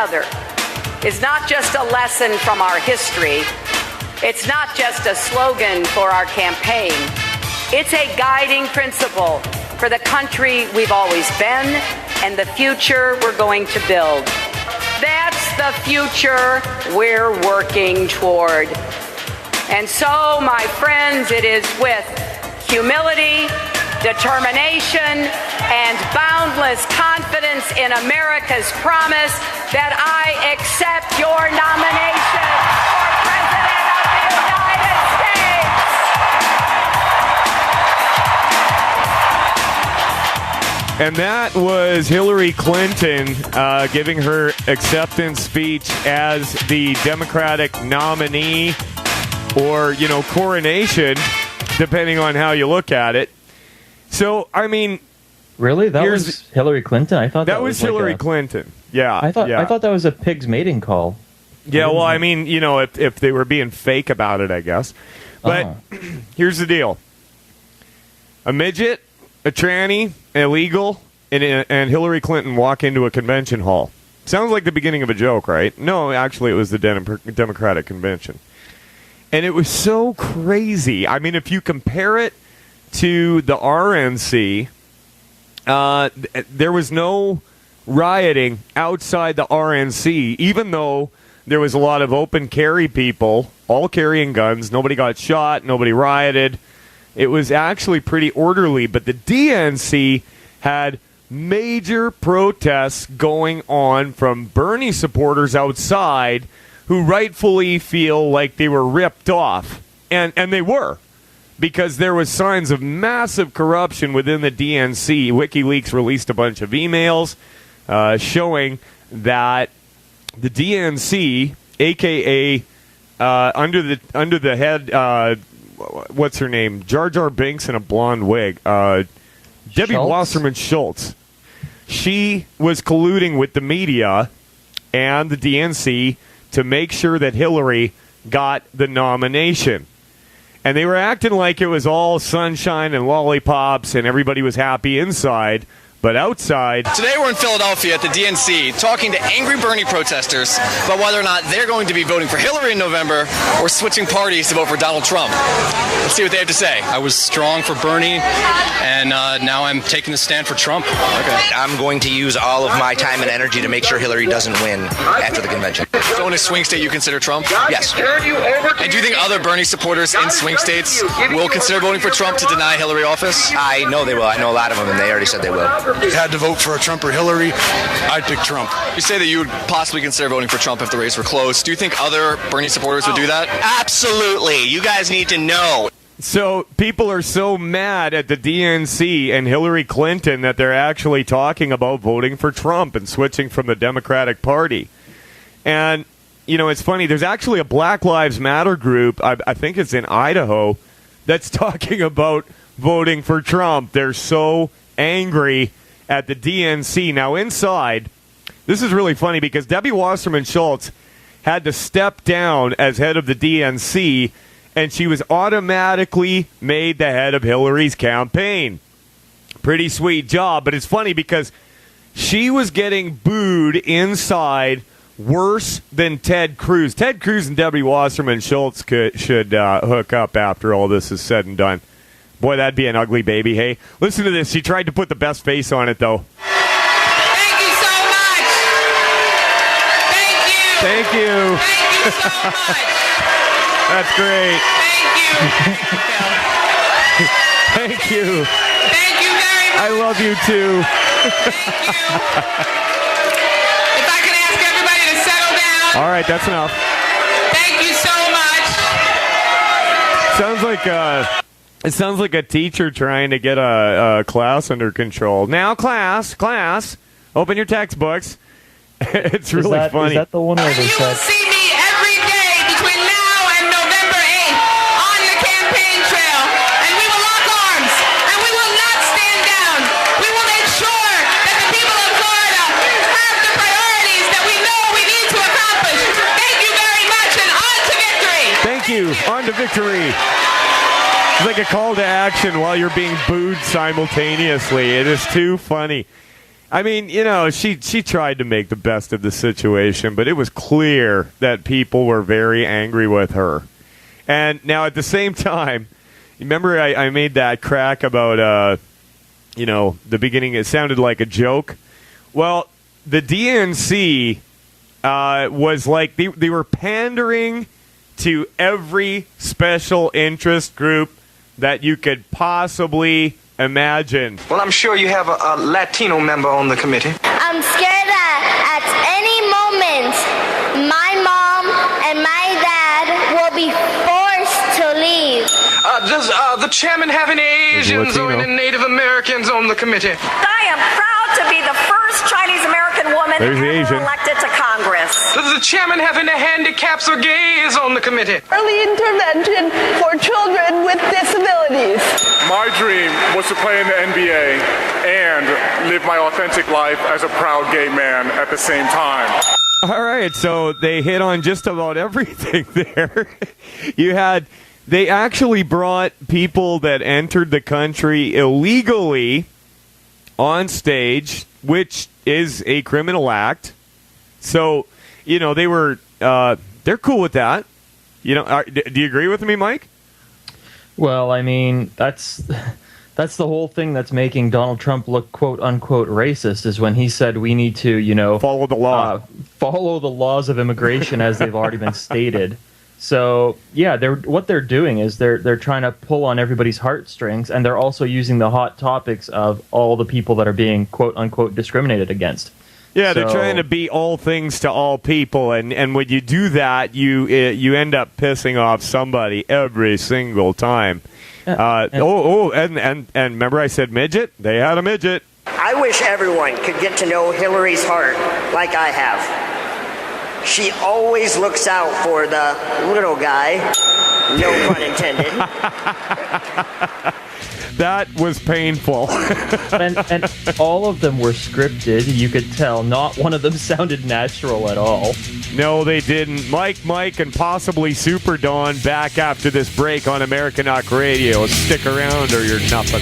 another is not just a lesson from our history. It's not just a slogan for our campaign. It's a guiding principle for the country we've always been and the future we're going to build. That's the future we're working toward. And so, my friends, it is with humility, determination, and boundless confidence in America's promise that I accept your nomination for President of the United States. And that was Hillary Clinton giving her acceptance speech as the Democratic nominee, or, coronation, depending on how you look at it. So, I mean... Really? That was Hillary Clinton? I thought that was Hillary Clinton. Yeah. I thought that was a pig's mating call. Yeah, well, I mean, if they were being fake about it, I guess. But here's the deal. A midget, a tranny, illegal, and Hillary Clinton walk into a convention hall. Sounds like the beginning of a joke, right? No, actually, it was the Democratic convention. And it was so crazy. I mean, if you compare it to the RNC, there was no rioting outside the RNC, even though there was a lot of open carry people, all carrying guns. Nobody got shot. Nobody rioted. It was actually pretty orderly. But the DNC had major protests going on from Bernie supporters outside who rightfully feel like they were ripped off. And they were, because there was signs of massive corruption within the DNC. WikiLeaks released a bunch of emails showing that the DNC, a.k.a. under the head, what's her name? Jar Jar Binks in a blonde wig. Debbie Wasserman Schultz. She was colluding with the media and the DNC to make sure that Hillary got the nomination. And they were acting like it was all sunshine and lollipops and everybody was happy inside. But outside... Today we're in Philadelphia at the DNC talking to angry Bernie protesters about whether or not they're going to be voting for Hillary in November or switching parties to vote for Donald Trump. Let's see what they have to say. I was strong for Bernie, and now I'm taking a stand for Trump. Okay. I'm going to use all of my time and energy to make sure Hillary doesn't win after the convention. So in a swing state, you consider Trump? Yes. And do you think other Bernie supporters in swing states will consider voting for Trump to deny Hillary office? I know they will. I know a lot of them, and they already said they will. Had to vote for a Trump or Hillary, I'd pick Trump. You say that you would possibly consider voting for Trump if the race were close. Do you think other Bernie supporters would do that? Absolutely. You guys need to know. So people are so mad at the DNC and Hillary Clinton that they're actually talking about voting for Trump and switching from the Democratic Party. And, it's funny. There's actually a Black Lives Matter group, I think it's in Idaho, that's talking about voting for Trump. They're so angry at the DNC. Now, inside, this is really funny because Debbie Wasserman Schultz had to step down as head of the DNC, and she was automatically made the head of Hillary's campaign. Pretty sweet job, but it's funny because she was getting booed inside worse than Ted Cruz. Ted Cruz and Debbie Wasserman Schultz should hook up after all this is said and done. Boy, that'd be an ugly baby, hey? Listen to this. She tried to put the best face on it, though. Thank you so much. Thank you. Thank you. Thank you so much. That's great. Thank you. Thank you. Thank you very much. I love you, too. Thank you. If I could ask everybody to settle down. All right, that's enough. Thank you so much. It sounds like a teacher trying to get a class under control. Now, class, open your textbooks. It's really funny. Is that the one where they You will said... see me every day between now and November 8th on the campaign trail. And we will lock arms. And we will not stand down. We will make sure that the people of Florida have the priorities that we know we need to accomplish. Thank you very much, and on to victory. Thank you. On to victory. It's like a call to action while you're being booed simultaneously. It is too funny. I mean, she tried to make the best of the situation, but it was clear that people were very angry with her. And now at the same time, remember I made that crack about, the beginning, it sounded like a joke. Well, the DNC was like, they were pandering to every special interest group that you could possibly imagine. Well, I'm sure you have a Latino member on the committee. I'm scared that at any moment, my mom and my dad will be forced to leave. Does the chairman have any Asians or any Native Americans on the committee? I am proud to be the first Chinese American woman ever elected to Congress. Does the chairman have any handicaps or gays on the committee? Early intervention for children with disabilities. My dream was to play in the NBA and live my authentic life as a proud gay man at the same time. All right, so they hit on just about everything there. They actually brought people that entered the country illegally on stage, which is a criminal act. So, they were, they're cool with that. Do you agree with me, Mike? Well, I mean, that's the whole thing that's making Donald Trump look quote unquote racist is when he said we need to, follow the law, follow the laws of immigration as they've already been stated. So yeah, what they're doing is they're trying to pull on everybody's heartstrings, and they're also using the hot topics of all the people that are being quote unquote discriminated against. Yeah, they're trying to be all things to all people, and when you do that, you end up pissing off somebody every single time. And remember I said midget? They had a midget. I wish everyone could get to know Hillary's heart like I have. She always looks out for the little guy, no pun intended. That was painful. and all of them were scripted. You could tell. Not one of them sounded natural at all. No, they didn't. Mike, and possibly Super Dawn back after this break on Americanuck Radio. Stick around or you're nothing.